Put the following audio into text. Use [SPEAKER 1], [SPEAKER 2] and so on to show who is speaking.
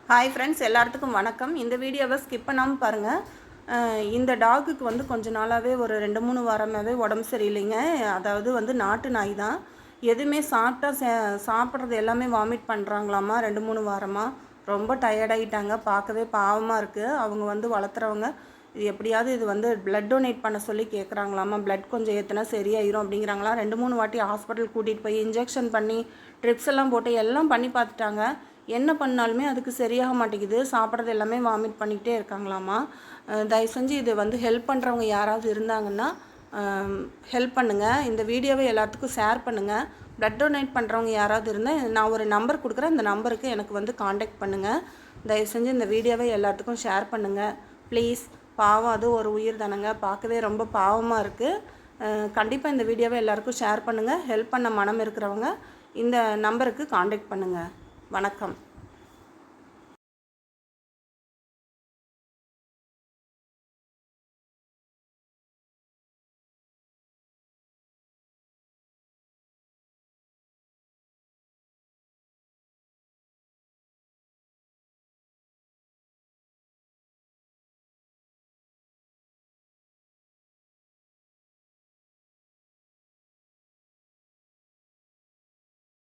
[SPEAKER 1] Hi friends, எல்லாத்துக்கும் வணக்கம். இந்த வீடியோவை ஸ்கிப் பண்ணாமல் பாருங்கள். இந்த டாகுக்கு வந்து கொஞ்ச நாளாகவே ஒரு 2-3 வாரமாகவே உடம்பு சரியில்லைங்க. அதாவது வந்து நாட்டு நாய் தான். எதுவுமே சாப்பிட்றது எல்லாமே வாமிட் பண்ணுறாங்களாமா 2-3 வாரமாக. ரொம்ப டயர்டாகிட்டாங்க. பார்க்கவே பாவமாக இருக்குது. அவங்க வந்து வளர்த்துறவங்க இது வந்து பிளட் டொனேட் பண்ண சொல்லி கேட்குறாங்களாமா. பிளட் கொஞ்சம் ஏற்றினா சரியாயிரும் அப்படிங்கிறாங்களாம். 2-3 வாட்டி ஹாஸ்பிட்டல் கூட்டிகிட்டு போய் இன்ஜெக்ஷன் பண்ணி ட்ரிப்ஸ் எல்லாம் போட்டு எல்லாம் பண்ணி பார்த்துட்டாங்க. என்ன பண்ணாலுமே அதுக்கு சரியாக மாட்டேங்குது. சாப்பிட்றது எல்லாமே வாமிட் பண்ணிக்கிட்டே இருக்காங்களாமா. தயவு செஞ்சு இது வந்து ஹெல்ப் பண்ணுறவங்க யாராவது இருந்தாங்கன்னா ஹெல்ப் பண்ணுங்கள். இந்த வீடியோவை எல்லாத்துக்கும் ஷேர் பண்ணுங்கள். பிளட் டொனேட் பண்ணுறவங்க யாராவது இருந்தால் நான் ஒரு நம்பர் கொடுக்குறேன். இந்த நம்பருக்கு எனக்கு வந்து காண்டாக்ட் பண்ணுங்கள். தயவு செஞ்சு இந்த வீடியோவை எல்லாத்துக்கும் ஷேர் பண்ணுங்கள் ப்ளீஸ். பாவம், அது ஒரு உயிர் தானங்க. பார்க்கவே ரொம்ப பாவமாக இருக்குது. கண்டிப்பாக இந்த வீடியோவை எல்லாருக்கும் ஷேர் பண்ணுங்கள். ஹெல்ப் பண்ண மனம் இருக்கிறவங்க இந்த நம்பருக்கு காண்டாக்ட் பண்ணுங்கள். வணக்கம்.